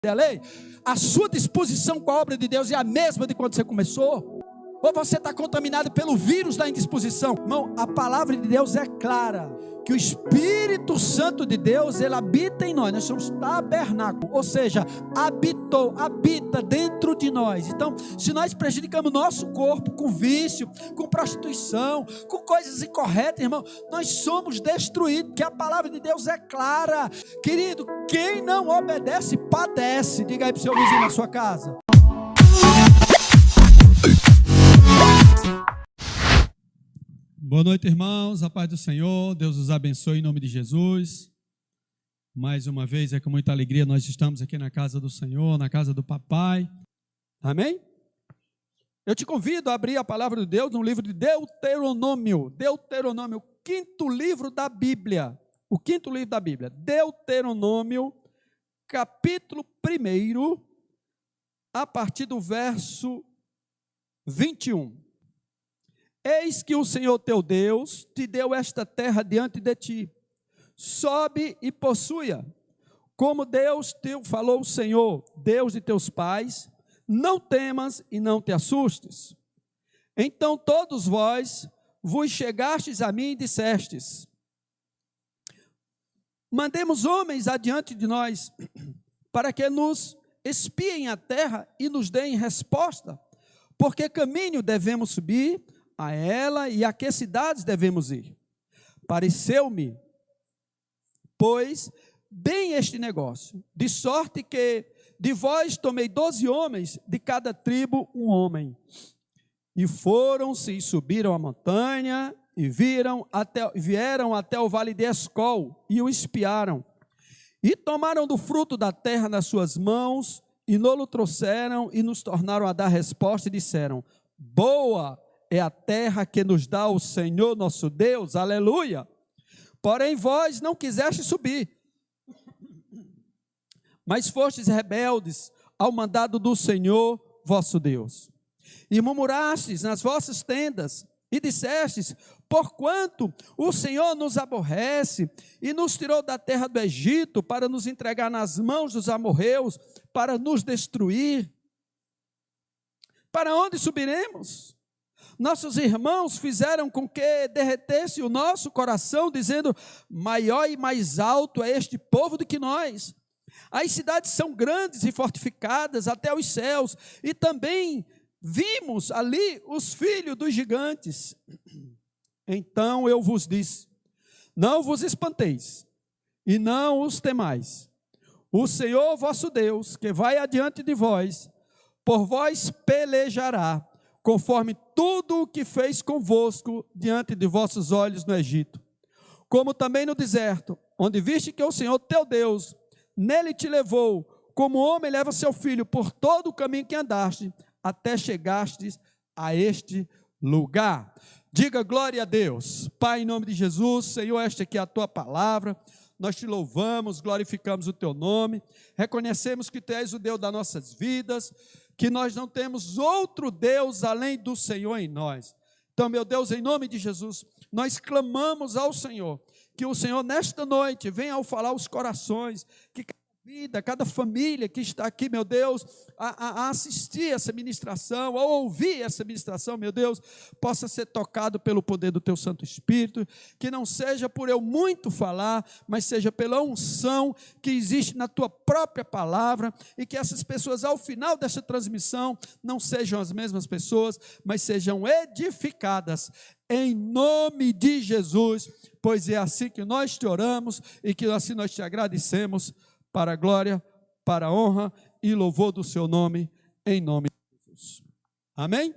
da lei, a sua disposição com a obra de Deus é a mesma de quando você começou? Ou você está contaminado pelo vírus da indisposição? Irmão, a palavra de Deus é clara, que o Espírito Santo de Deus, ele habita em nós somos tabernáculo, ou seja, habita dentro de nós. Então, se nós prejudicamos nosso corpo com vício, com prostituição, com coisas incorretas, irmão, nós somos destruídos, porque a palavra de Deus é clara. Querido, quem não obedece, padece. Diga aí para o seu vizinho na sua casa. Boa noite, irmãos, a paz do Senhor, Deus os abençoe em nome de Jesus. Mais uma vez, com muita alegria, nós estamos aqui na casa do Senhor, na casa do papai. Amém? Eu te convido a abrir a palavra de Deus no livro de Deuteronômio, o quinto livro da Bíblia, Deuteronômio, capítulo 1, a partir do verso 21. Eis que o Senhor teu Deus te deu esta terra diante de ti. Sobe e possua-a. Como Deus te falou o Senhor, Deus de teus pais, não temas e não te assustes. Então todos vós vos chegastes a mim e dissestes: mandemos homens adiante de nós, para que nos espiem a terra e nos deem resposta, porque caminho devemos subir a ela e a que cidades devemos ir. Pareceu-me, pois, bem este negócio, de sorte que de vós tomei 12 homens, de cada tribo um homem. E foram-se e subiram a montanha, e vieram até o vale de Escol, e o espiaram. E tomaram do fruto da terra nas suas mãos, e nolo trouxeram, e nos tornaram a dar resposta, e disseram: boa é a terra que nos dá o Senhor nosso Deus, aleluia. Porém vós não quisestes subir, mas fostes rebeldes ao mandado do Senhor vosso Deus. E murmurastes nas vossas tendas, e dissestes: porquanto o Senhor nos aborrece, e nos tirou da terra do Egito, para nos entregar nas mãos dos amorreus, para nos destruir. Para onde subiremos? Nossos irmãos fizeram com que derretesse o nosso coração, dizendo: maior e mais alto é este povo do que nós. As cidades são grandes e fortificadas até os céus, e também vimos ali os filhos dos gigantes. Então eu vos disse: não vos espanteis, e não os temais. O Senhor vosso Deus, que vai adiante de vós, por vós pelejará, conforme tudo o que fez convosco diante de vossos olhos no Egito. Como também no deserto, onde viste que o Senhor teu Deus, nele te levou, como homem leva seu filho, por todo o caminho que andaste, até chegastes a este lugar. Diga glória a Deus. Pai, em nome de Jesus, Senhor, esta aqui é a tua palavra. Nós te louvamos, glorificamos o teu nome, reconhecemos que tu és o Deus das nossas vidas, que nós não temos outro Deus além do Senhor em nós. Então, meu Deus, em nome de Jesus, nós clamamos ao Senhor, que o Senhor nesta noite venha ao falar os corações, que cada vida, cada família que está aqui, meu Deus, a assistir essa ministração, a ouvir essa ministração, meu Deus, possa ser tocado pelo poder do teu Santo Espírito, que não seja por eu muito falar, mas seja pela unção que existe na tua própria palavra, e que essas pessoas ao final dessa transmissão não sejam as mesmas pessoas, mas sejam edificadas em nome de Jesus, pois é assim que nós te oramos e que assim nós te agradecemos, para a glória, para a honra e louvor do seu nome, em nome de Jesus. Amém?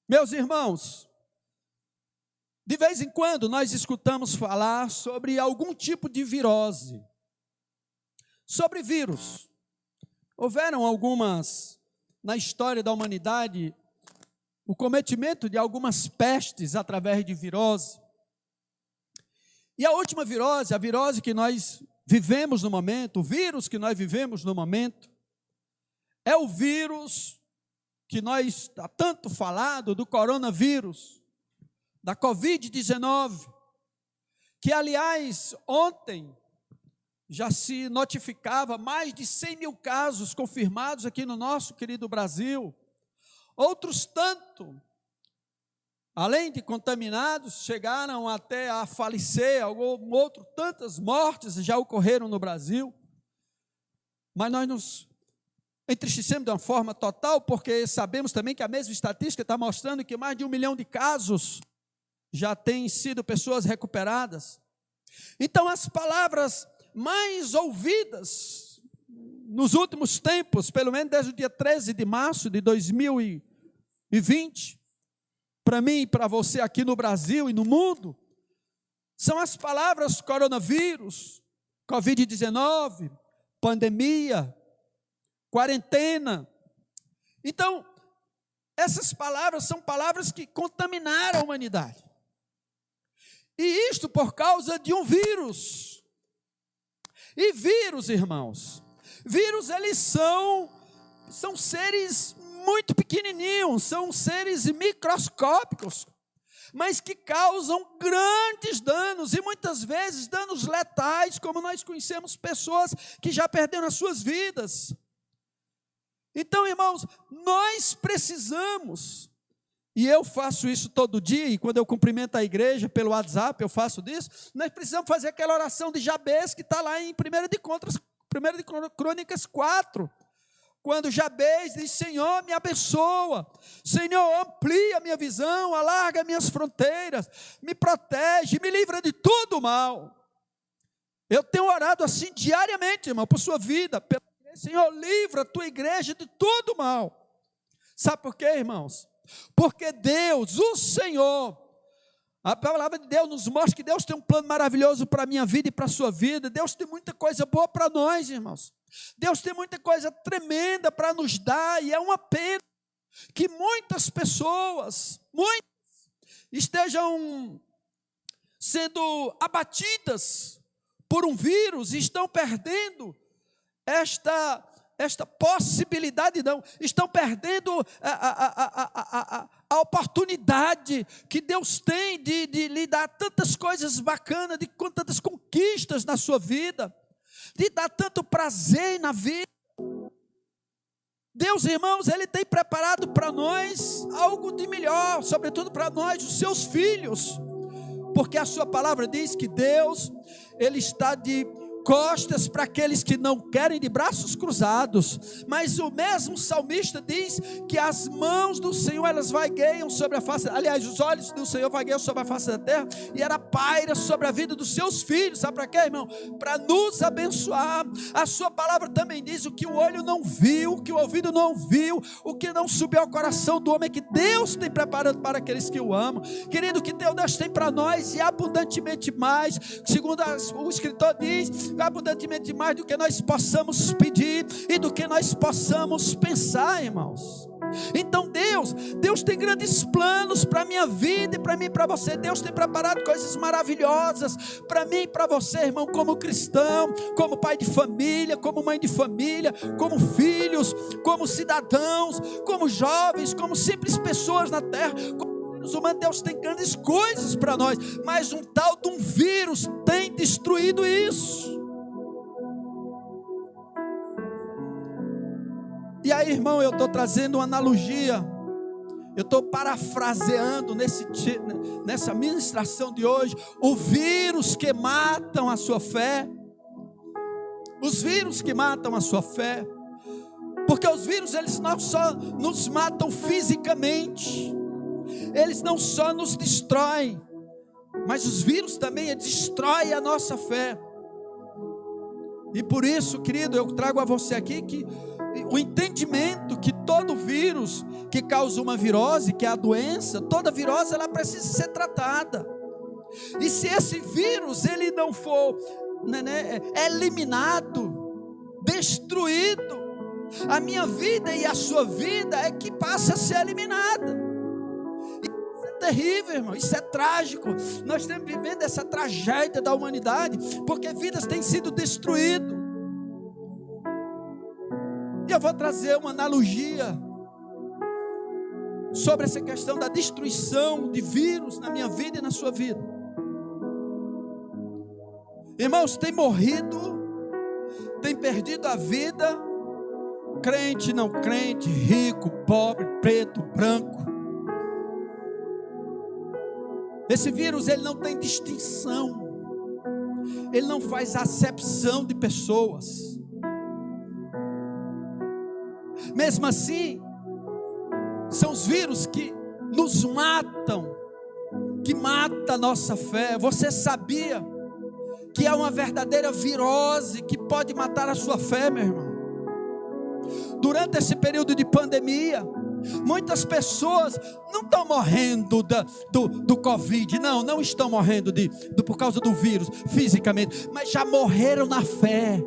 Meus irmãos, de vez em quando nós escutamos falar sobre algum tipo de virose, sobre vírus. Houveram algumas, na história da humanidade, o cometimento de algumas pestes através de virose. E a última virose, a virose que nós vivemos no momento, o vírus que nós vivemos no momento, é o vírus que nós está tanto falado, do coronavírus, da Covid-19, que aliás, ontem, já se notificava mais de 100 mil casos confirmados aqui no nosso querido Brasil. Outros tanto, além de contaminados, chegaram até a falecer, tantas mortes já ocorreram no Brasil. Mas nós nos entristecemos de uma forma total, porque sabemos também que a mesma estatística está mostrando que mais de 1 milhão de casos já têm sido pessoas recuperadas. Então, as palavras mais ouvidas nos últimos tempos, pelo menos desde o dia 13 de março de 2020, para mim e para você aqui no Brasil e no mundo, são as palavras coronavírus, Covid-19, pandemia, quarentena. Então, essas palavras são palavras que contaminaram a humanidade. E isto por causa de um vírus. E vírus, irmãos, vírus eles são seres muito pequenininhos, são seres microscópicos, mas que causam grandes danos, e muitas vezes danos letais, como nós conhecemos pessoas que já perderam as suas vidas. Então, irmãos, nós precisamos, e eu faço isso todo dia, e quando eu cumprimento a igreja pelo WhatsApp, eu faço disso, nós precisamos fazer aquela oração de Jabez, que está lá em 1 de Crônicas 4, quando Jabez diz: Senhor, me abençoa, Senhor, amplia a minha visão, alarga minhas fronteiras, me protege, me livra de todo mal. Eu tenho orado assim diariamente, irmão, por sua vida, Senhor, livra a tua igreja de todo mal. Sabe por quê, irmãos? Porque Deus, o Senhor, a palavra de Deus nos mostra que Deus tem um plano maravilhoso para a minha vida e para a sua vida. Deus tem muita coisa boa para nós, irmãos. Deus tem muita coisa tremenda para nos dar, e é uma pena que muitas pessoas, estejam sendo abatidas por um vírus e estão perdendo esta possibilidade, não, estão perdendo a oportunidade que Deus tem de lhe dar tantas coisas bacanas, de tantas conquistas na sua vida, de dar tanto prazer na vida. Deus, irmãos, Ele tem preparado para nós algo de melhor, sobretudo para nós, os seus filhos, porque a sua palavra diz que Deus, Ele está de costas para aqueles que não querem, de braços cruzados. Mas o mesmo salmista diz que as mãos do Senhor, elas vagueiam sobre a face, aliás, os olhos do Senhor vagueiam sobre a face da terra, e ela paira sobre a vida dos seus filhos. Sabe para quê, irmão? Para nos abençoar. A sua palavra também diz: o que o olho não viu, o que o ouvido não viu, o que não subiu ao coração do homem, que Deus tem preparado para aqueles que o amam. Querido, que Deus tem para nós, e abundantemente mais, segundo o escritor diz, abundantemente mais do que nós possamos pedir e do que nós possamos pensar, irmãos. Então Deus tem grandes planos para a minha vida e para mim e para você. Deus tem preparado coisas maravilhosas para mim e para você, irmão, como cristão, como pai de família, como mãe de família, como filhos, como cidadãos, como jovens, como simples pessoas na terra, humanos. Deus tem grandes coisas para nós, mas um tal de um vírus tem destruído isso. E aí, irmão, eu estou trazendo uma analogia, eu estou parafraseando nessa ministração de hoje, o vírus que matam a sua fé, os vírus que matam a sua fé, porque os vírus, eles não só nos matam fisicamente, eles não só nos destroem, mas os vírus também destroem a nossa fé. E por isso, querido, eu trago a você aqui que o entendimento que todo vírus que causa uma virose, que é a doença, toda virose ela precisa ser tratada. E se esse vírus ele não for eliminado, destruído, a minha vida e a sua vida é que passa a ser eliminada. Isso é terrível, irmão, isso é trágico. Nós estamos vivendo essa tragédia da humanidade, porque vidas têm sido destruídas. E eu vou trazer uma analogia sobre essa questão da destruição de vírus na minha vida e na sua vida. Irmãos, tem morrido tem perdido a vida, crente, não crente, rico, pobre, preto, branco. Esse vírus, ele não tem distinção, ele não faz acepção de pessoas. Mesmo assim, são os vírus que nos matam, que mata a nossa fé. Você sabia que há uma verdadeira virose que pode matar a sua fé, meu irmão? Durante esse período de pandemia, muitas pessoas não estão morrendo do Covid, não estão morrendo por causa do vírus fisicamente, mas já morreram na fé.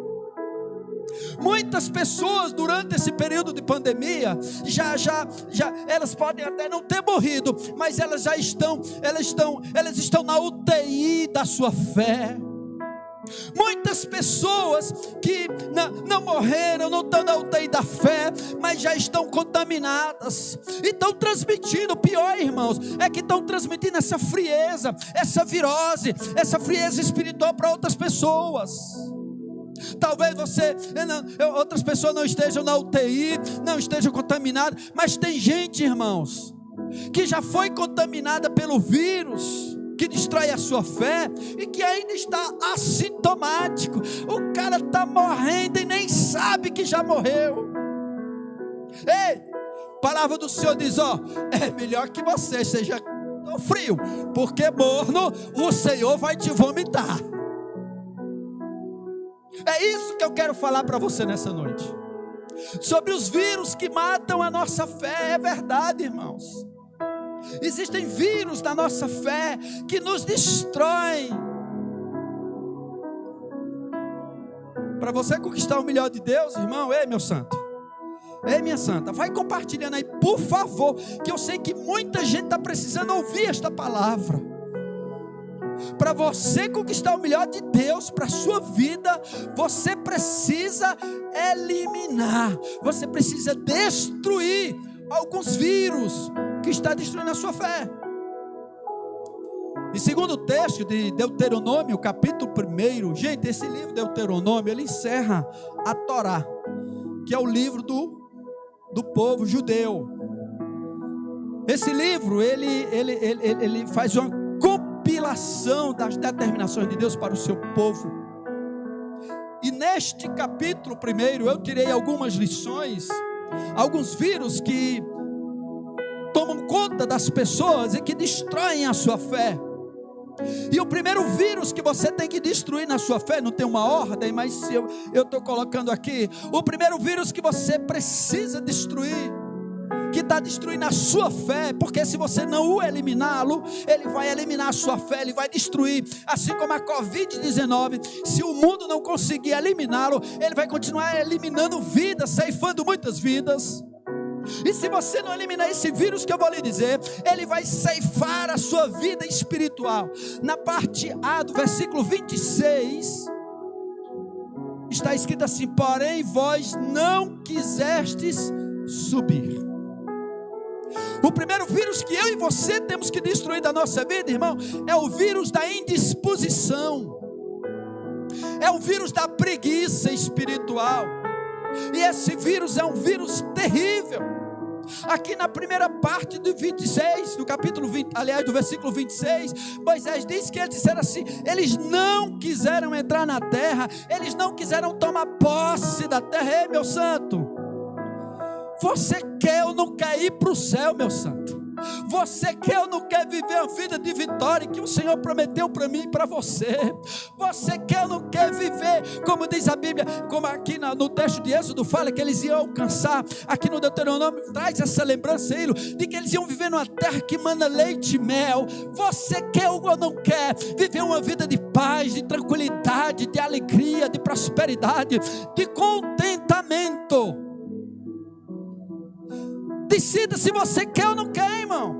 Muitas pessoas durante esse período de pandemia, elas podem até não ter morrido, mas elas estão na UTI da sua fé. Muitas pessoas que não morreram, não estão na UTI da fé, mas já estão contaminadas, e estão transmitindo. O pior, irmãos, é que estão transmitindo essa frieza, essa virose, essa frieza espiritual para outras pessoas. Talvez outras pessoas não estejam na UTI, não estejam contaminadas, mas tem gente, irmãos, que já foi contaminada pelo vírus, que destrói a sua fé, e que ainda está assintomático. O cara está morrendo e nem sabe que já morreu. Ei, a palavra do Senhor diz, é melhor que você seja frio, porque morno o Senhor vai te vomitar. É isso que eu quero falar para você nessa noite, sobre os vírus que matam a nossa fé. É verdade, irmãos. Existem vírus da nossa fé que nos destroem. Para você conquistar o melhor de Deus, irmão, ei meu santo, ei minha santa, vai compartilhando aí, por favor, que eu sei que muita gente está precisando ouvir esta palavra. Para você conquistar o melhor de Deus para a sua vida, você precisa eliminar, você precisa destruir alguns vírus que está destruindo a sua fé. E segundo o texto de Deuteronômio, capítulo 1, gente, esse livro Deuteronômio, ele encerra a Torá, que é o livro do povo judeu. Esse livro, ele faz uma compilação das determinações de Deus para o seu povo. E neste capítulo 1, eu tirei algumas lições, alguns vírus que tomam conta das pessoas e que destroem a sua fé. E o primeiro vírus que você tem que destruir na sua fé, não tem uma ordem, mas eu estou colocando aqui, o primeiro vírus que você precisa destruir, que está destruindo a sua fé, porque se você não o eliminá-lo, ele vai eliminar a sua fé, ele vai destruir, assim como a Covid-19, se o mundo não conseguir eliminá-lo, ele vai continuar eliminando vidas, ceifando muitas vidas. E se você não eliminar esse vírus que eu vou lhe dizer, ele vai ceifar a sua vida espiritual. Na parte A do versículo 26, está escrito assim: porém vós não quisestes subir. O primeiro vírus que eu e você temos que destruir da nossa vida, irmão, é o vírus da indisposição, é o vírus da preguiça espiritual. E esse vírus é um vírus terrível. Aqui na primeira parte do 26, do capítulo 20, aliás, do versículo 26, Moisés diz que eles disseram assim: eles não quiseram entrar na terra, eles não quiseram tomar posse da terra. Ei, meu santo, você quer ou não quer ir para o céu, meu santo? Você quer ou não quer viver a vida de vitória que o Senhor prometeu para mim e para você? Você quer ou não quer viver, como diz a Bíblia, como aqui no texto de Êxodo fala que eles iam alcançar, aqui no Deuteronômio traz essa lembrança aí, de que eles iam viver numa terra que mana leite e mel. Você quer ou não quer viver uma vida de paz, de tranquilidade, de alegria, de prosperidade, de contentamento? Decida se você quer ou não quer, irmão.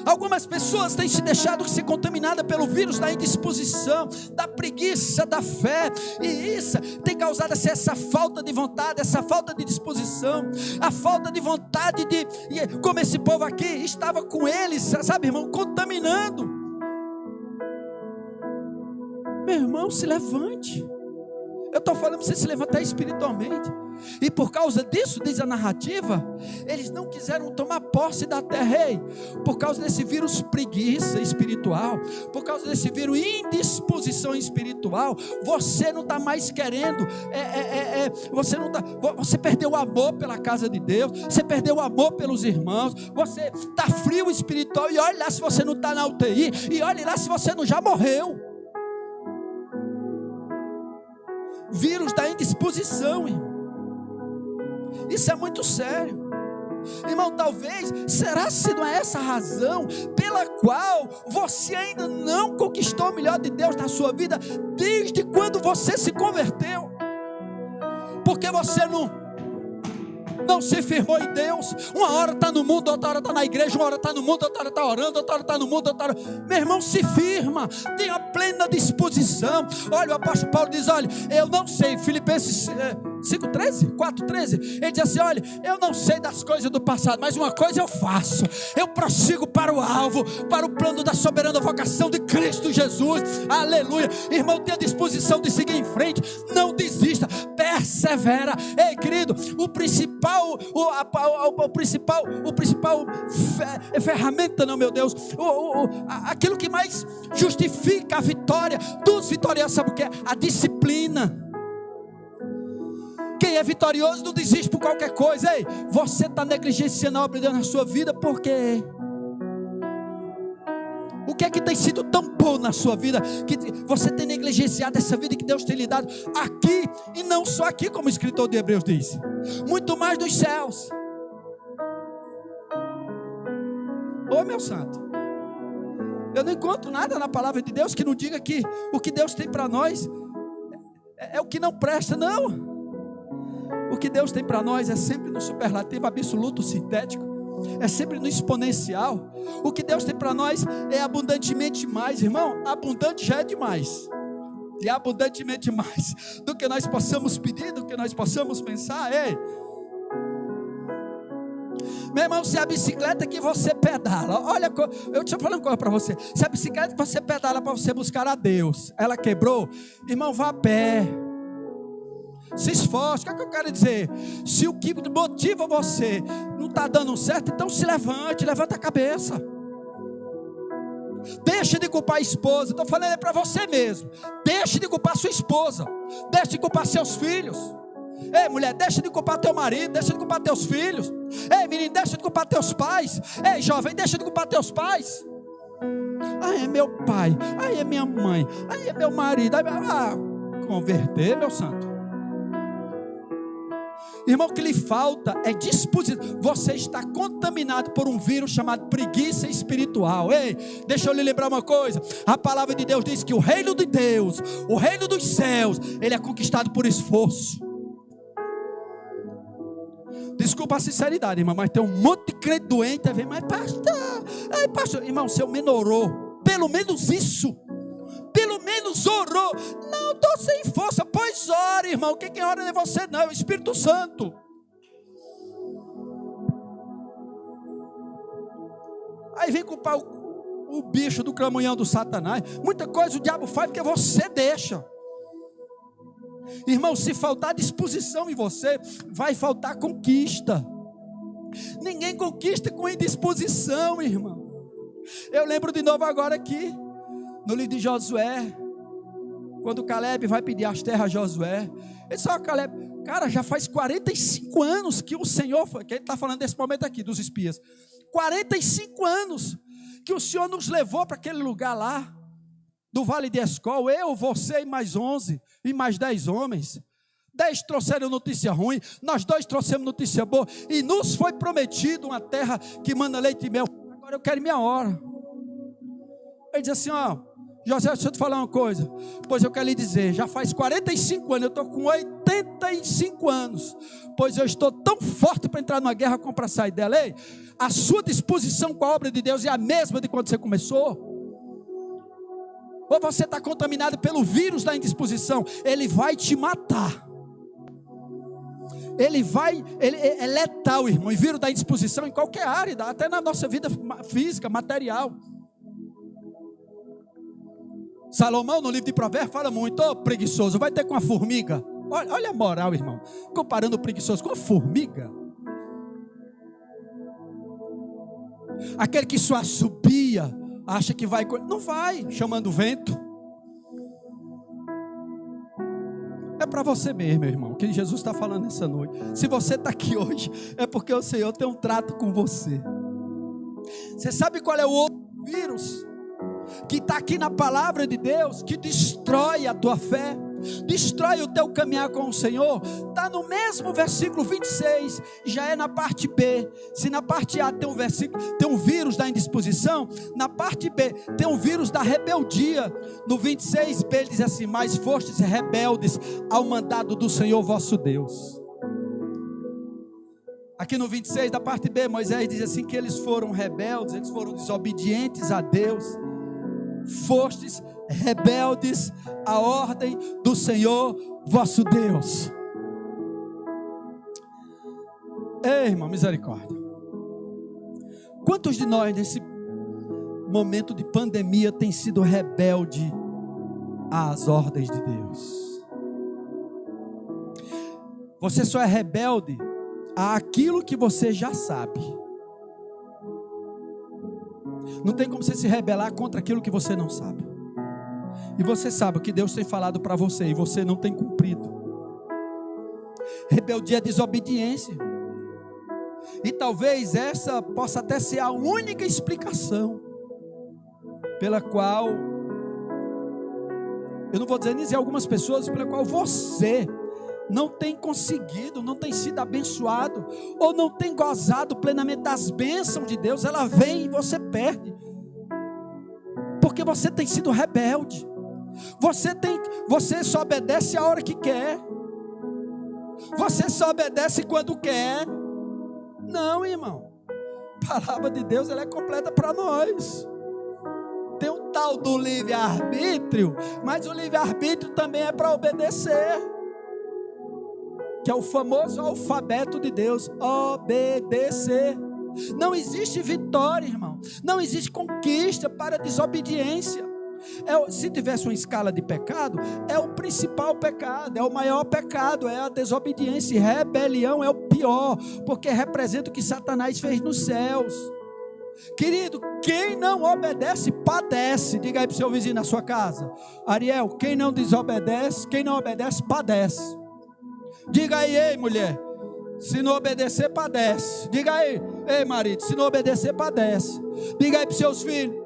Algumas pessoas têm se deixado ser contaminadas pelo vírus da indisposição, da preguiça, da fé, e isso tem causado essa falta de vontade, essa falta de disposição, a falta de vontade de, como esse povo aqui estava com eles, sabe, irmão, contaminando. Meu irmão, se levante. Eu estou falando para você se levantar espiritualmente. E por causa disso, diz a narrativa, eles não quiseram tomar posse da terra. Ei, por causa desse vírus preguiça espiritual, por causa desse vírus indisposição espiritual, você não está mais querendo, você perdeu o amor pela casa de Deus, você perdeu o amor pelos irmãos, você está frio espiritual, e olhe lá se você não está na UTI, e olhe lá se você não já morreu. Vírus da indisposição, irmão. Isso é muito sério. Irmão, talvez, será se não é essa a razão pela qual você ainda não conquistou o melhor de Deus na sua vida, desde quando você se converteu? Porque você não se firmou em Deus. Uma hora está no mundo, outra hora está na igreja, uma hora está no mundo, outra hora está orando, outra hora está no mundo, outra hora... Meu irmão, se firma, tenha plena disposição. Olha, o apóstolo Paulo diz, olha, eu não sei, Filipenses 4:13, ele diz assim, olha, eu não sei das coisas do passado, mas uma coisa eu faço, eu prossigo para o alvo, para o plano da soberana vocação de Cristo Jesus, aleluia. Irmão, tenha disposição de seguir em frente, não desista, persevera. Ei, querido, o principal ferramenta, não, meu Deus, aquilo que mais justifica a vitória dos vitoriosos, sabe o que é? A disciplina. Quem é vitorioso não desiste por qualquer coisa. Ei, você está negligenciando a obra de Deus na sua vida, por quê? O que é que tem sido tão bom na sua vida, que você tem negligenciado essa vida que Deus tem lhe dado aqui, e não só aqui, como o escritor de Hebreus diz, muito mais dos céus. Ô meu santo, eu não encontro nada na palavra de Deus que não diga que o que Deus tem para nós é o que não presta, não. O que Deus tem para nós é sempre no superlativo absoluto sintético, é sempre no exponencial. O que Deus tem para nós é abundantemente mais, irmão. Abundante já é demais, e abundantemente mais do que nós possamos pedir, do que nós possamos pensar. Ei, meu irmão, se a bicicleta que você pedala, olha, eu estou falando uma coisa para você, se a bicicleta que você pedala para você buscar a Deus, ela quebrou, irmão, vá a pé, se esforce. O que é que eu quero dizer? Se o que motiva você não está dando certo, então se levante, levanta a cabeça. Deixe de culpar a esposa. Estou falando para você mesmo. Deixe de culpar sua esposa. Deixe de culpar seus filhos. Ei, mulher, deixa de culpar teu marido, deixa de culpar teus filhos. Ei, menino, deixa de culpar teus pais. Ei, jovem, deixa de culpar teus pais. Ai, é meu pai. Ai, é minha mãe. Ai, é meu marido. Ai, converter, meu santo. Irmão, o que lhe falta é disposição. Você está contaminado por um vírus chamado preguiça espiritual. Ei, deixa eu lhe lembrar uma coisa. A palavra de Deus diz que o reino de Deus, o reino dos céus, ele é conquistado por esforço. Desculpa a sinceridade, irmão, mas tem um monte de crente doente. Mas pastor, irmão, seu menorou, pelo menos isso. Pelo menos orou. Não, estou sem força. Pois ore, irmão. Quem ora não é você, não, é o Espírito Santo. Aí vem culpar o bicho do cramunhão do Satanás. Muita coisa o diabo faz porque você deixa. Irmão, se faltar disposição em você, vai faltar conquista. Ninguém conquista com indisposição, irmão. Eu lembro de novo agora aqui no livro de Josué, quando Caleb vai pedir as terras a Josué, ele disse: Caleb, cara, já faz 45 anos que o Senhor, que ele está falando desse momento aqui, dos espias, 45 anos que o Senhor nos levou para aquele lugar lá, do Vale de Escol, eu, você e mais 11, e mais 10 homens, 10 trouxeram notícia ruim, nós 2 trouxemos notícia boa, e nos foi prometido uma terra que manda leite e mel. Agora eu quero minha hora. Ele diz assim: José, deixa eu te falar uma coisa. Pois eu quero lhe dizer, já faz 45 anos, eu estou com 85 anos, pois eu estou tão forte para entrar numa guerra como para sair dela. Ei, a sua disposição com a obra de Deus é a mesma de quando você começou? Ou você está contaminado pelo vírus da indisposição? Ele vai te matar. Ele é letal, irmão. E vírus da indisposição em qualquer área, até na nossa vida física, material. Salomão, no livro de Provérbios, fala muito: preguiçoso, vai ter com a formiga. Olha a moral, irmão. Comparando o preguiçoso com a formiga. Aquele que só assobia, acha que vai... Não vai, chamando o vento. É para você mesmo, meu irmão, que Jesus está falando nessa noite. Se você está aqui hoje, é porque o Senhor tem um trato com você. Você sabe qual é o outro vírus? Que está aqui na palavra de Deus, que destrói a tua fé, destrói o teu caminhar com o Senhor. Está no mesmo versículo 26, já é na parte B. Se na parte A tem um versículo, tem um vírus da indisposição, na parte B tem um vírus da rebeldia. No 26B ele diz assim: mas fostes rebeldes ao mandado do Senhor vosso Deus. Aqui no 26 da parte B, Moisés diz assim, que eles foram rebeldes, eles foram desobedientes a Deus. Fostes rebeldes à ordem do Senhor vosso Deus. Ei, irmão, misericórdia. Quantos de nós nesse momento de pandemia tem sido rebelde às ordens de Deus? Você só é rebelde àquilo que você já sabe. Não tem como você se rebelar contra aquilo que você não sabe. E você sabe o que Deus tem falado para você e você não tem cumprido. Rebeldia é desobediência. E talvez essa possa até ser a única explicação pela qual, eu não vou dizer algumas pessoas, pela qual você não tem conseguido, não tem sido abençoado, ou não tem gozado plenamente das bênçãos de Deus. Ela vem e você perde, porque você tem sido rebelde. Você só obedece a hora que quer, você só obedece quando quer. Não, irmão, a palavra de Deus ela é completa para nós. Tem um tal do livre-arbítrio, mas o livre-arbítrio também é para obedecer, que é o famoso alfabeto de Deus, obedecer. Não existe vitória, irmão, não existe conquista para desobediência. Se tivesse uma escala de pecado, é o principal pecado, é o maior pecado, é a desobediência. E rebelião é o pior, porque representa o que Satanás fez nos céus. Querido, quem não obedece, padece. Diga aí para o seu vizinho na sua casa: Ariel, quem não desobedece, quem não obedece, padece. Diga aí, ei mulher, se não obedecer, padece. Diga aí, ei marido, se não obedecer, padece. Diga aí para os seus filhos: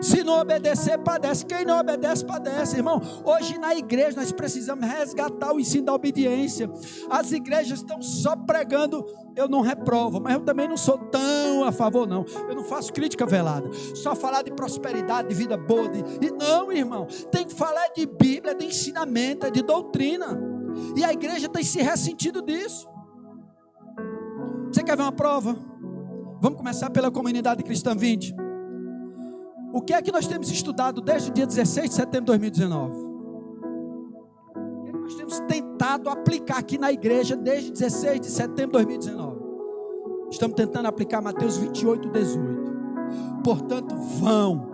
se não obedecer, padece. Quem não obedece, padece. Irmão, hoje na igreja nós precisamos resgatar o ensino da obediência. As igrejas estão só pregando, eu não reprovo, mas eu também não sou tão a favor não. Eu não faço crítica velada. Só falar de prosperidade, de vida boa, não, irmão, tem que falar de Bíblia, de ensinamento, de doutrina. E a igreja tem se ressentido disso. Você quer ver uma prova? Vamos começar pela comunidade cristã 20. O que é que nós temos estudado desde o dia 16 de setembro de 2019? O que é que nós temos tentado aplicar aqui na igreja desde 16 de setembro de 2019? Estamos tentando aplicar Mateus 28, 18. Portanto, vão,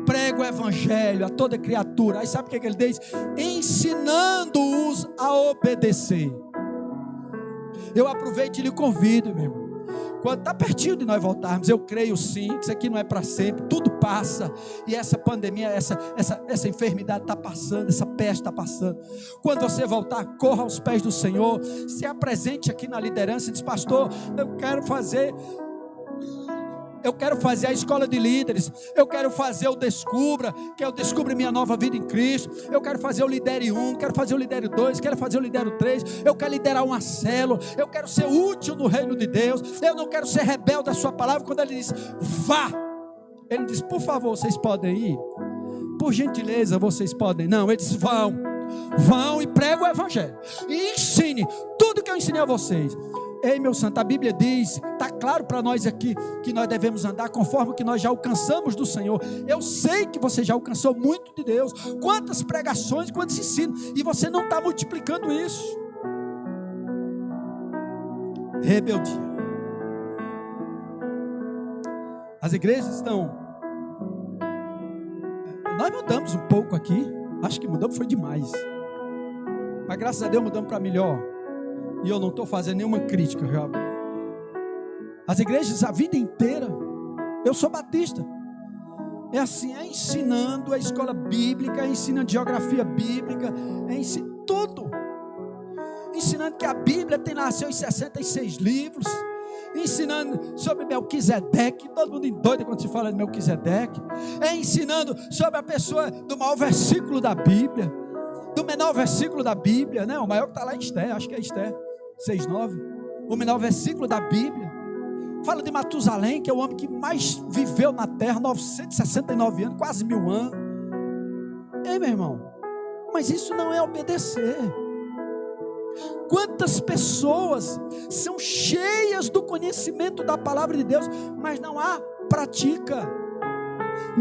prega o evangelho a toda criatura. Aí sabe o que é que ele diz? Ensinando-os a obedecer. Eu aproveito e lhe convido, meu irmão. Quando está pertinho de nós voltarmos, eu creio sim, que isso aqui não é para sempre, tudo passa, e essa pandemia, essa enfermidade está passando, essa peste está passando. Quando você voltar, corra aos pés do Senhor, se apresente aqui na liderança e diz: pastor, eu quero fazer a escola de líderes, eu quero fazer o Descubra, que eu descubro minha nova vida em Cristo, eu quero fazer o Lidere 1, quero fazer o Lidere 2, quero fazer o Lidere 3, eu quero liderar uma célula, eu quero ser útil no reino de Deus, eu não quero ser rebelde à sua palavra. Quando ele diz vá, ele diz: por favor, vocês podem ir? Por gentileza, vocês podem? Não, ele diz: vão e prega o evangelho, e ensine tudo que eu ensinei a vocês. Ei, meu santo, a Bíblia diz, está claro para nós aqui, que nós devemos andar conforme o que nós já alcançamos do Senhor. Eu sei que você já alcançou muito de Deus. Quantas pregações, quantos ensinos, e você não está multiplicando isso. Rebeldia. As igrejas estão... Nós mudamos um pouco aqui, acho que mudamos foi demais. Mas graças a Deus mudamos para melhor. E eu não estou fazendo nenhuma crítica, já. As igrejas a vida inteira, eu sou batista, é assim, é ensinando a escola bíblica, é ensinando geografia bíblica, é ensinando tudo. Ensinando que a Bíblia nasceu em 66 livros, ensinando sobre Melquisedeque, todo mundo endoida quando se fala de Melquisedeque, é ensinando sobre a pessoa do maior versículo da Bíblia, do menor versículo da Bíblia, né? O maior que está lá em Esté, acho que é Esté 6:9, o menor versículo da Bíblia. Fala de Matusalém, que é o homem que mais viveu na terra, 969 anos, quase 1000 anos. Ei, meu irmão, mas isso não é obedecer. Quantas pessoas são cheias do conhecimento da palavra de Deus, mas não a pratica,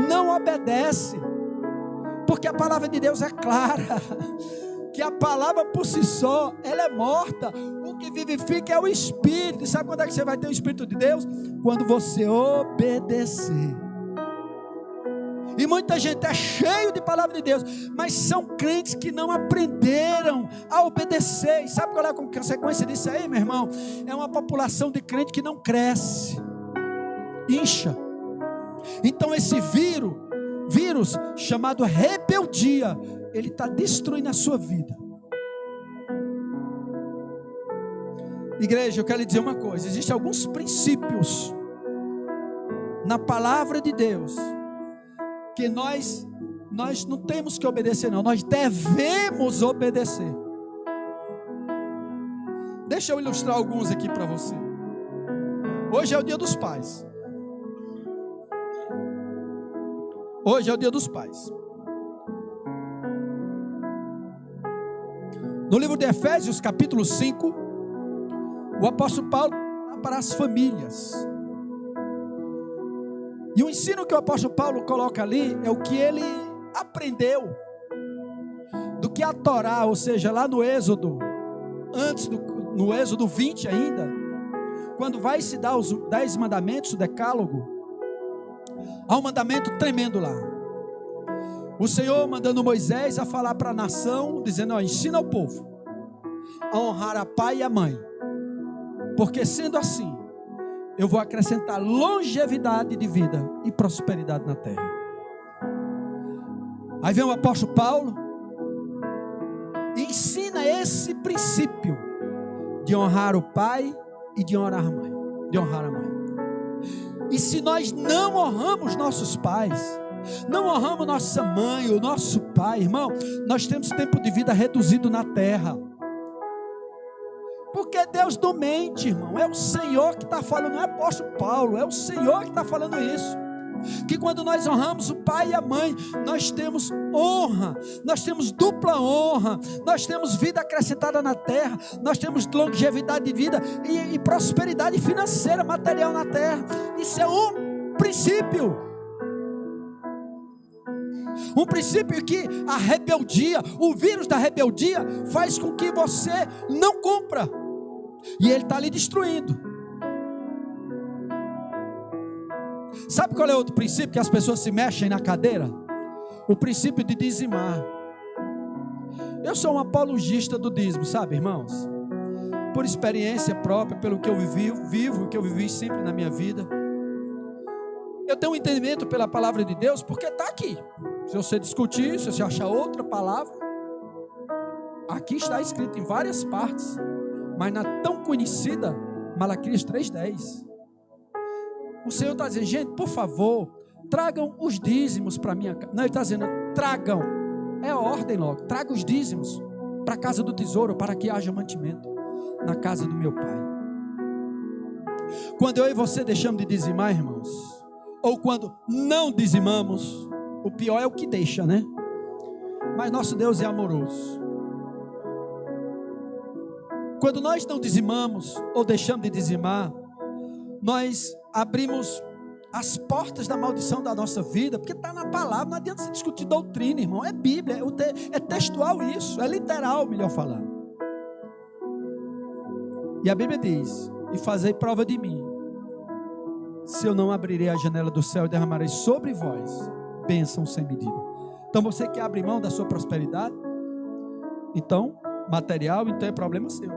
não obedece, porque a palavra de Deus é clara, que a palavra por si só, ela é morta. O que vivifica é o Espírito. E sabe quando é que você vai ter o Espírito de Deus? Quando você obedecer. E muita gente é cheio de palavra de Deus, mas são crentes que não aprenderam a obedecer. E sabe qual é a consequência disso aí, meu irmão? É uma população de crente que não cresce, incha. Então esse vírus chamado rebeldia, ele está destruindo a sua vida. Igreja, eu quero lhe dizer uma coisa: existem alguns princípios na palavra de Deus que nós não temos que obedecer, não, nós devemos obedecer. Deixa eu ilustrar alguns aqui para você. Hoje é o dia dos pais. Hoje é o dia dos pais. No livro de Efésios, capítulo 5, o apóstolo Paulo fala para as famílias. E o ensino que o apóstolo Paulo coloca ali é o que ele aprendeu do que a Torá, ou seja, lá no Êxodo, no Êxodo 20 ainda, quando vai se dar os 10 mandamentos, o decálogo, há um mandamento tremendo lá. O Senhor mandando Moisés a falar para a nação, dizendo: ó, ensina o povo a honrar a pai e a mãe, porque sendo assim, eu vou acrescentar longevidade de vida e prosperidade na terra. Aí vem o apóstolo Paulo e ensina esse princípio de honrar o pai e de honrar a mãe, E se nós não honramos nossos pais, não honramos nossa mãe, o nosso pai, irmão, nós temos tempo de vida reduzido na terra. Porque Deus não mente, irmão. É o Senhor que está falando, não é o apóstolo Paulo, é o Senhor que está falando isso. Que quando nós honramos o pai e a mãe, nós temos honra, nós temos dupla honra, nós temos vida acrescentada na terra, nós temos longevidade de vida e prosperidade financeira, material na terra. Isso é um princípio. Um princípio que a rebeldia, o vírus da rebeldia, faz com que você não cumpra. E ele está ali destruindo. Sabe qual é outro princípio que as pessoas se mexem na cadeira? O princípio de dizimar. Eu sou um apologista do dízimo, sabe, irmãos? Por experiência própria, pelo que eu vivo, o que eu vivi sempre na minha vida. Eu tenho um entendimento pela palavra de Deus, porque está aqui. Se você discutir, se você achar outra palavra, aqui está escrito em várias partes, mas na tão conhecida Malaquias 3:10. O Senhor está dizendo: gente, por favor, tragam os dízimos para minha casa. Não, Ele está dizendo: tragam, é a ordem logo, traga os dízimos para a casa do tesouro, para que haja mantimento na casa do meu Pai. Quando eu e você deixamos de dizimar, irmãos, ou quando não dizimamos, o pior é o que deixa, né? Mas nosso Deus é amoroso. Quando nós não dizimamos ou deixamos de dizimar, nós abrimos as portas da maldição da nossa vida, porque está na palavra. Não adianta se discutir doutrina, irmão. É Bíblia, é textual isso, é literal, melhor falando. E a Bíblia diz: e fazei prova de mim, se eu não abrirei a janela do céu e derramarei sobre vós bênção sem medida. Então você quer abrir mão da sua prosperidade? Então material, então é problema seu.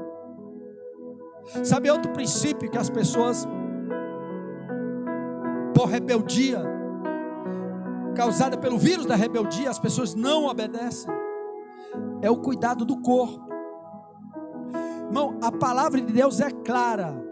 Sabe outro princípio que as pessoas, por rebeldia, causada pelo vírus da rebeldia, as pessoas não obedecem? É o cuidado do corpo. Irmão, a palavra de Deus é clara,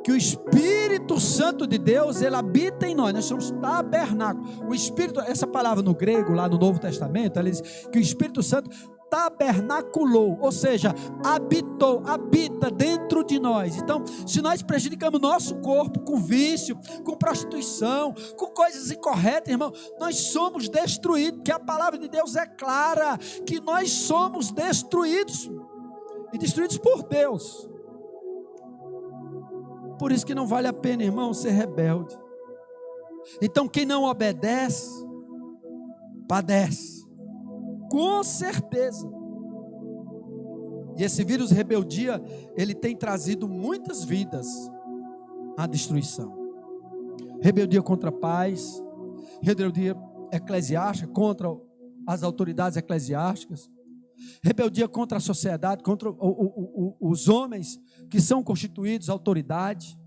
que o Espírito Santo de Deus, ele habita em nós somos tabernáculo. O Espírito, essa palavra no grego, lá no Novo Testamento, ela diz que o Espírito Santo tabernaculou, ou seja, habitou, habita dentro de nós. Então, se nós prejudicamos nosso corpo com vício, com prostituição, com coisas incorretas, irmão, nós somos destruídos, porque a palavra de Deus é clara, que nós somos destruídos, e destruídos por Deus. Por isso que não vale a pena, irmão, ser rebelde. Então, quem não obedece, padece, com certeza. E esse vírus rebeldia, ele tem trazido muitas vidas à destruição. Rebeldia contra pais, rebeldia eclesiástica, contra as autoridades eclesiásticas, rebeldia contra a sociedade, contra os homens que são constituídos autoridade.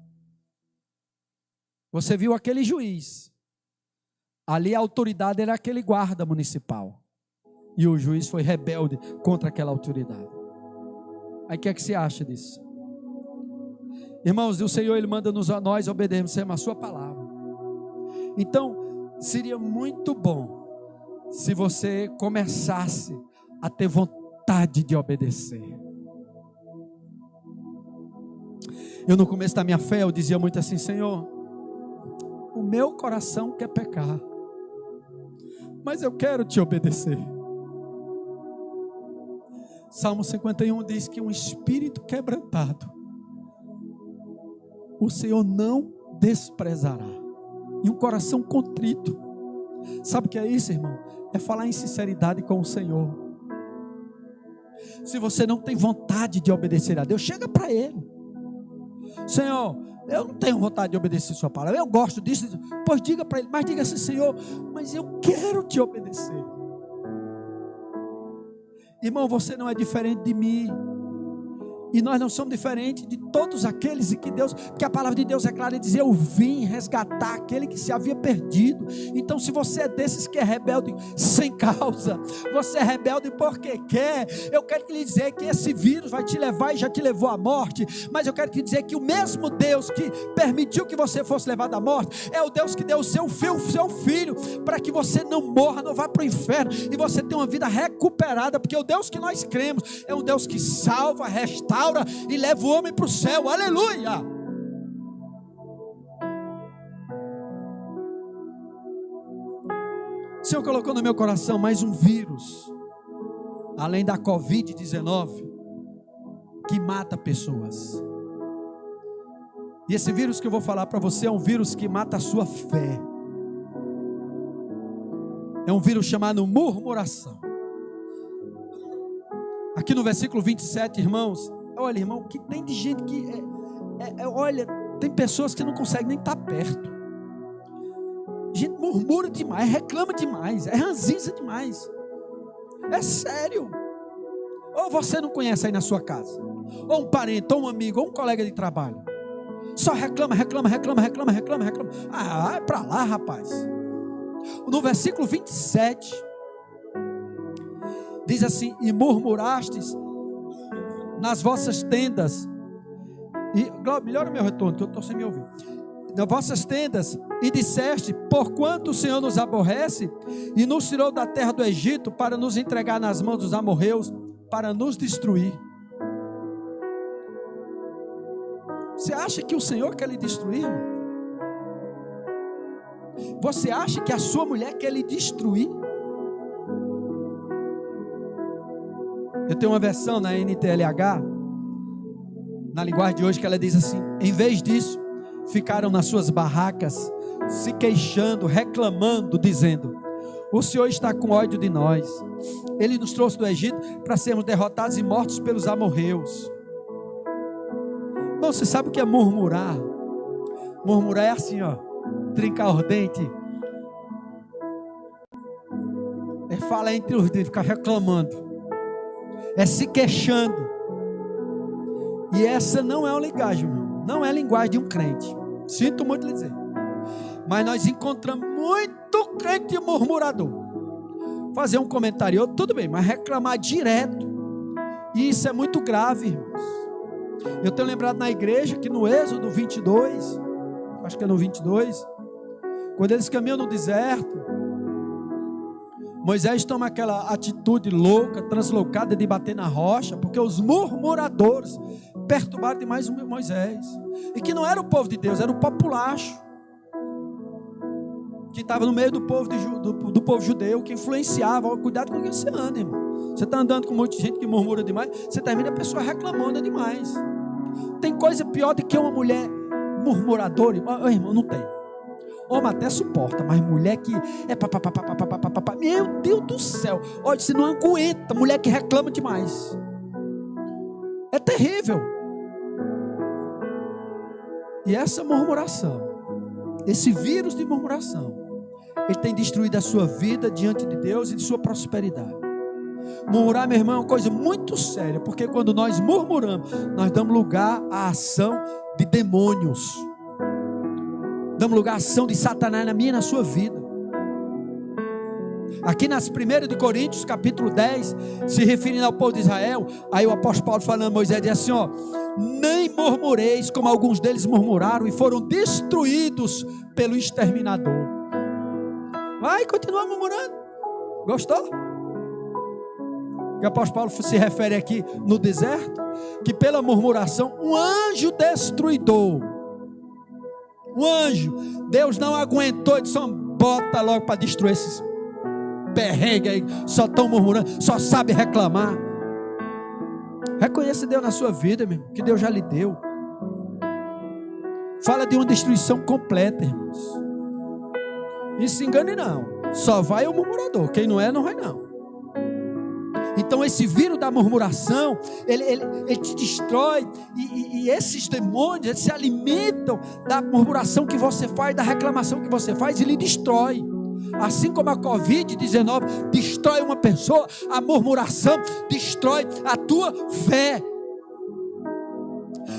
Você viu aquele juiz, ali a autoridade era aquele guarda municipal, e o juiz foi rebelde contra aquela autoridade. Aí o que é que você acha disso? Irmãos, o Senhor, ele manda a nós obedecermos a sua palavra. Então, seria muito bom se você começasse a ter vontade de obedecer. Eu, no começo da minha fé, eu dizia muito assim: Senhor, o meu coração quer pecar, mas eu quero te obedecer. Salmo 51 diz que um espírito quebrantado o Senhor não desprezará, e um coração contrito. Sabe o que é isso, irmão? É falar em sinceridade com o Senhor. Se você não tem vontade de obedecer a Deus, chega para Ele: Senhor, eu não tenho vontade de obedecer a sua palavra, eu gosto disso. Pois diga para Ele, mas diga assim: Senhor, mas eu quero te obedecer. Irmão, você não é diferente de mim, e nós não somos diferentes de todos aqueles que a palavra de Deus é clara e diz: eu vim resgatar aquele que se havia perdido. Então, se você é desses que é rebelde sem causa, você é rebelde porque quer, eu quero lhe dizer que esse vírus vai te levar e já te levou à morte, mas eu quero te dizer que o mesmo Deus que permitiu que você fosse levado à morte, é o Deus que deu o seu filho, para que você não morra, não vá para o inferno, e você tenha uma vida recuperada, porque o Deus que nós cremos é um Deus que salva, restaura e leva o homem para o céu. Aleluia! O Senhor colocou no meu coração mais um vírus, além da Covid-19, que mata pessoas. E esse vírus que eu vou falar para você é um vírus que mata a sua fé. É um vírus chamado murmuração. Aqui no versículo 27, irmãos, olha, irmão, que tem de gente que olha, tem pessoas que não conseguem nem estar perto. Gente murmura demais, reclama demais, é ranzinza demais. É sério. Ou você não conhece aí na sua casa, ou um parente, ou um amigo, ou um colega de trabalho, só reclama. Ah, é pra lá, rapaz. No versículo 27 diz assim: e murmurastes nas vossas tendas, e melhora o meu retorno, que eu estou sem me ouvir. Nas vossas tendas, e disseste: porquanto o Senhor nos aborrece e nos tirou da terra do Egito para nos entregar nas mãos dos amorreus, para nos destruir. Você acha que o Senhor quer lhe destruir? Você acha que a sua mulher quer lhe destruir? Eu tenho uma versão na NTLH, na linguagem de hoje, que ela diz assim: em vez disso, ficaram nas suas barracas, se queixando, reclamando, dizendo: o Senhor está com ódio de nós, Ele nos trouxe do Egito para sermos derrotados e mortos pelos amorreus. Bom, você sabe o que é murmurar? Murmurar é assim, ó, trincar os dentes. Ele fala entre os dentes, ficar reclamando. é se queixando. E essa não é uma linguagem, irmão. Não é a linguagem de um crente. Sinto muito lhe dizer. Mas nós encontramos muito crente murmurador. Fazer um comentário, tudo bem, mas reclamar direto. E isso é muito grave, irmãos. Eu tenho lembrado na igreja que no Êxodo 22, acho que é no 22, quando eles caminham no deserto, Moisés toma aquela atitude louca, translocada de bater na rocha, porque os murmuradores perturbaram demais Moisés. E que não era o povo de Deus, era o populacho, que estava no meio do povo judeu, que influenciava. Cuidado com quem você anda, irmão. Você está andando com um monte de gente que murmura demais, você termina a pessoa reclamando demais. Tem coisa pior do que uma mulher murmuradora, irmão, não tem. Homem até suporta, mas mulher que é papapá, meu Deus do céu, olha, você não aguenta, mulher que reclama demais, é terrível. E essa murmuração, esse vírus de murmuração, ele tem destruído a sua vida diante de Deus e de sua prosperidade. Murmurar, meu irmão, é uma coisa muito séria, porque quando nós murmuramos, nós damos lugar à ação de demônios, damos lugar à ação de Satanás na minha e na sua vida. Aqui nas 1 de Coríntios, capítulo 10, se referindo ao povo de Israel, aí o apóstolo Paulo falando, Moisés diz assim, ó: nem murmureis como alguns deles murmuraram e foram destruídos pelo exterminador. Vai, continua murmurando. Gostou? O apóstolo Paulo se refere aqui no deserto, que pela murmuração, um anjo destruidor, um anjo, Deus não aguentou, disse, bota logo para destruir esses perrengues aí, só estão murmurando, só sabe reclamar. Reconheça Deus na sua vida, meu irmão, que Deus já lhe deu. Fala de uma destruição completa, irmãos. E se engane não, só vai o murmurador, quem não é, não vai não. Então esse vírus da murmuração, ele te destrói, e esses demônios, eles se alimentam da murmuração que você faz, da reclamação que você faz, e lhe destrói. Assim como a Covid-19 destrói uma pessoa, a murmuração destrói a tua fé.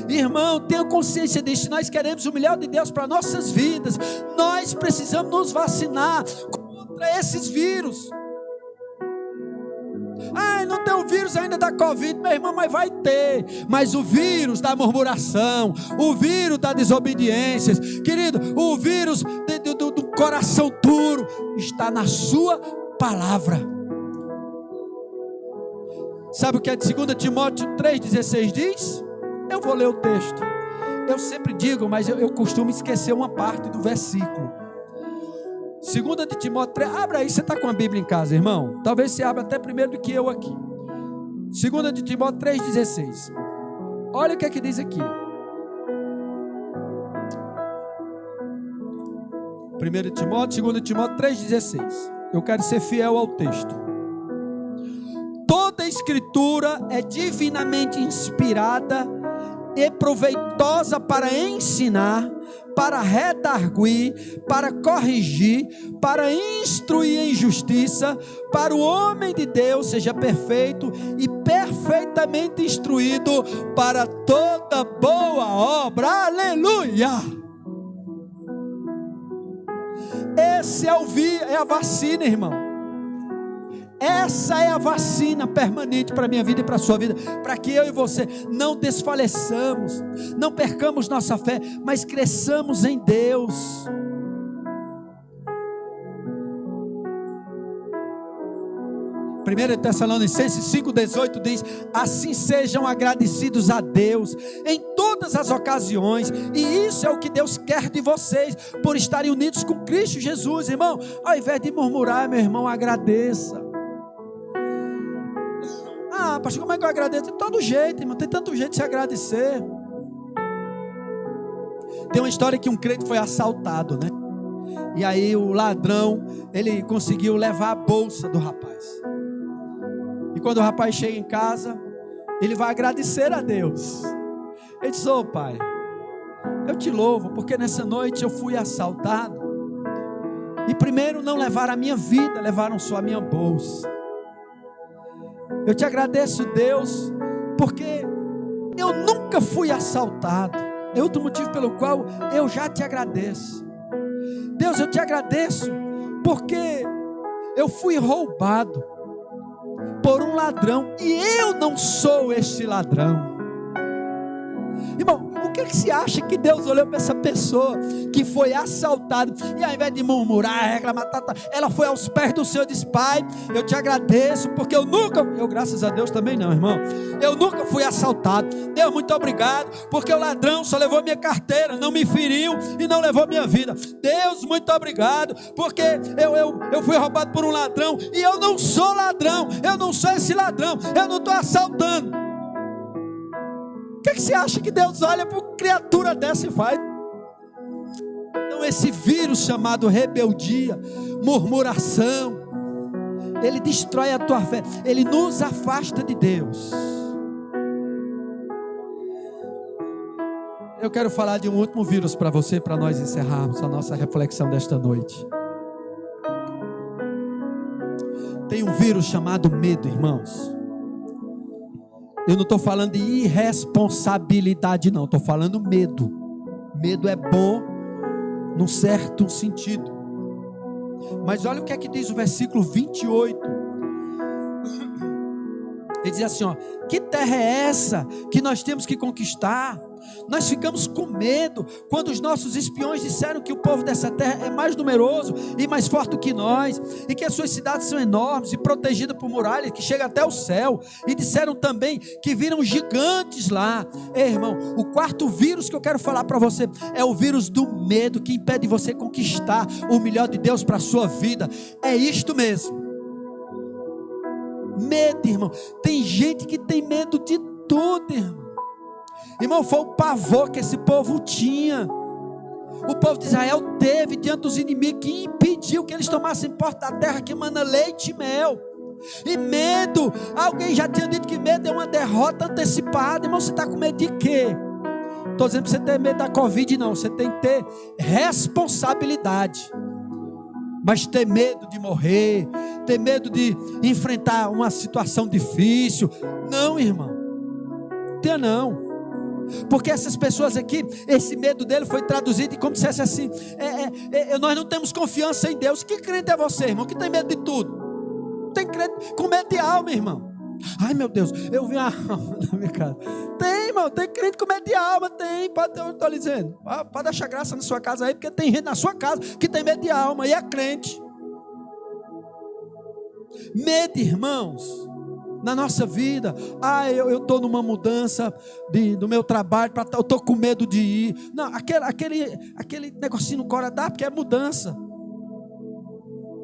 Irmão, tenha consciência disso. Se nós queremos o melhor de Deus para nossas vidas, nós precisamos nos vacinar contra esses vírus. Ai, não tem o vírus ainda da Covid, meu irmão, mas vai ter. Mas o vírus da murmuração, o vírus da desobediência, querido, o vírus do coração duro está na sua palavra. Sabe o que é de 2 Timóteo 3,16 diz? Eu vou ler o texto. Eu sempre digo, mas eu costumo esquecer uma parte do versículo. 2 de Timóteo 3, abra aí, você está com a Bíblia em casa, irmão? Talvez você abra até primeiro do que eu aqui. 2 de Timóteo 3,16. Olha o que é que diz aqui. 1 de Timóteo, 2 de Timóteo 3,16. Eu quero ser fiel ao texto. Toda escritura é divinamente inspirada e proveitosa para ensinar, para redarguir, para corrigir, para instruir em justiça, para o homem de Deus seja perfeito e perfeitamente instruído para toda boa obra. Aleluia! Esse é a vacina, irmão. Essa é a vacina permanente para a minha vida e para a sua vida, para que eu e você não desfaleçamos, não percamos nossa fé, mas cresçamos em Deus. Primeiro Tessalonicenses 5,18 diz: assim sejam agradecidos a Deus em todas as ocasiões, e isso é o que Deus quer de vocês, por estarem unidos com Cristo Jesus. Irmão, ao invés de murmurar, meu irmão, agradeça. Ah, pastor, como é que eu agradeço? De todo jeito, irmão, tem tanto jeito de se agradecer. Tem uma história que um crente foi assaltado, né? E aí o ladrão, ele conseguiu levar a bolsa do rapaz. E quando o rapaz chega em casa, ele vai agradecer a Deus. Ele diz: ô pai, eu te louvo, porque nessa noite eu fui assaltado, e primeiro não levaram a minha vida, levaram só a minha bolsa. Eu te agradeço, Deus, porque eu nunca fui assaltado. É outro motivo pelo qual eu já te agradeço. Deus, eu te agradeço porque eu fui roubado por um ladrão e eu não sou este ladrão. Irmão, o que você acha que Deus olhou para essa pessoa que foi assaltada e ao invés de murmurar, reclamar, ela foi aos pés do Senhor e disse: Pai, eu te agradeço porque eu graças a Deus também não, irmão, eu nunca fui assaltado. Deus, muito obrigado, porque o ladrão só levou minha carteira, não me feriu e não levou minha vida. Deus, muito obrigado, porque eu fui roubado por um ladrão e eu não sou ladrão, eu não sou esse ladrão, eu não estou assaltando. O que você acha que Deus olha para uma criatura dessa e faz? Então esse vírus chamado rebeldia, murmuração, ele destrói a tua fé, ele nos afasta de Deus. Eu quero falar de um último vírus para você, para nós encerrarmos a nossa reflexão desta noite. Tem um vírus chamado medo, irmãos. Eu não estou falando de irresponsabilidade, não. Estou falando medo. Medo é bom num certo sentido. Mas olha o que é que diz o versículo 28. Ele diz assim, ó: que terra é essa que nós temos que conquistar? Nós ficamos com medo quando os nossos espiões disseram que o povo dessa terra é mais numeroso e mais forte do que nós, e que as suas cidades são enormes e protegidas por muralhas que chegam até o céu, e disseram também que viram gigantes lá. Ei, irmão, o quarto vírus que eu quero falar para você é o vírus do medo, que impede você conquistar o melhor de Deus para a sua vida. É isto mesmo, medo, irmão. Tem gente que tem medo de tudo, irmão. Irmão, foi o pavor que esse povo tinha. O povo de Israel teve diante dos inimigos, que impediu que eles tomassem posse da terra que emana leite e mel. E medo, alguém já tinha dito que medo é uma derrota antecipada. Irmão, você está com medo de quê? Estou dizendo para você ter medo da Covid, não. Você tem que ter responsabilidade. Mas ter medo de morrer, ter medo de enfrentar uma situação difícil, não, irmão, tenha não. Porque essas pessoas aqui, esse medo dele foi traduzido como se fosse assim: nós não temos confiança em Deus. Que crente é você, irmão, que tem medo de tudo? Tem crente com medo de alma, irmão. Ai, meu Deus, eu vi uma alma na minha casa. Tem, irmão, tem crente com medo de alma. Tem, eu estou lhe dizendo, pode achar graça na sua casa aí, porque tem gente na sua casa que tem medo de alma e é crente. Medo, irmãos, na nossa vida. Eu estou numa mudança do meu trabalho, eu estou com medo de ir. Não, aquele negocinho no coração dá, porque é mudança.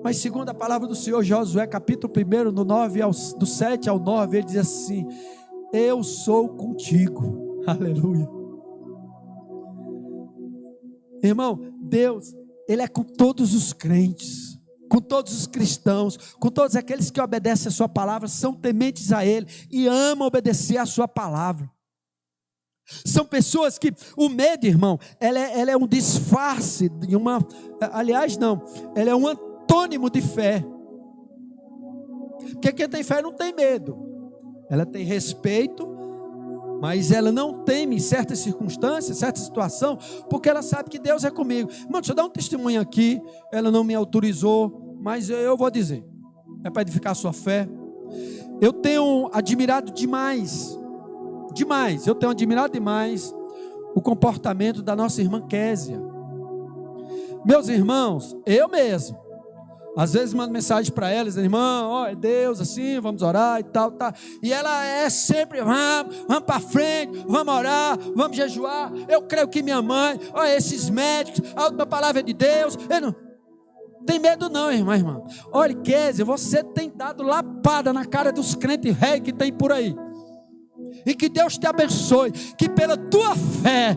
Mas segundo a palavra do Senhor, Josué capítulo 1, do 7 ao 9, ele diz assim: eu sou contigo. Aleluia. Irmão, Deus, Ele é com todos os crentes, com todos os cristãos, com todos aqueles que obedecem a sua palavra, são tementes a Ele e amam obedecer a sua palavra. São pessoas que o medo, irmão, ela é um disfarce de ela é um antônimo de fé. Porque quem tem fé não tem medo, ela tem respeito, mas ela não teme certas circunstâncias, certa situação, porque ela sabe que Deus é comigo. Irmão, deixa eu dar um testemunho aqui. Ela não me autorizou, mas eu vou dizer, é para edificar a sua fé. Eu tenho admirado demais o comportamento da nossa irmã Késia. Meus irmãos, eu mesmo às vezes mando mensagem para ela, dizendo: irmão, ó, é Deus assim, vamos orar e tal, tá. E ela é sempre: vamos para frente, vamos orar, vamos jejuar. Eu creio que minha mãe, ó, esses médicos, a última palavra é de Deus. Eu não tem medo não, irmã. Olha, Kézia, você tem dado lapada na cara dos crentes réis que tem por aí. E que Deus te abençoe, que pela tua fé,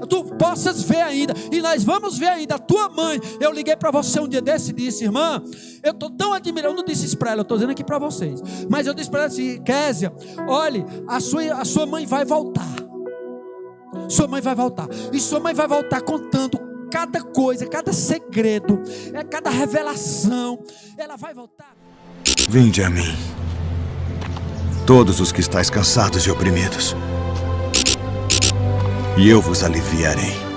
tu possas ver ainda, e nós vamos ver ainda a tua mãe. Eu liguei para você um dia desse e disse: irmã, eu estou tão admirado. Eu não disse isso para ela, eu estou dizendo aqui para vocês, mas eu disse para ela assim: Kézia, olhe, a sua mãe vai voltar. Sua mãe vai voltar, e sua mãe vai voltar contando cada coisa, cada segredo, cada revelação. Ela vai voltar. Vinde a mim, todos os que estáis cansados e oprimidos, e eu vos aliviarei.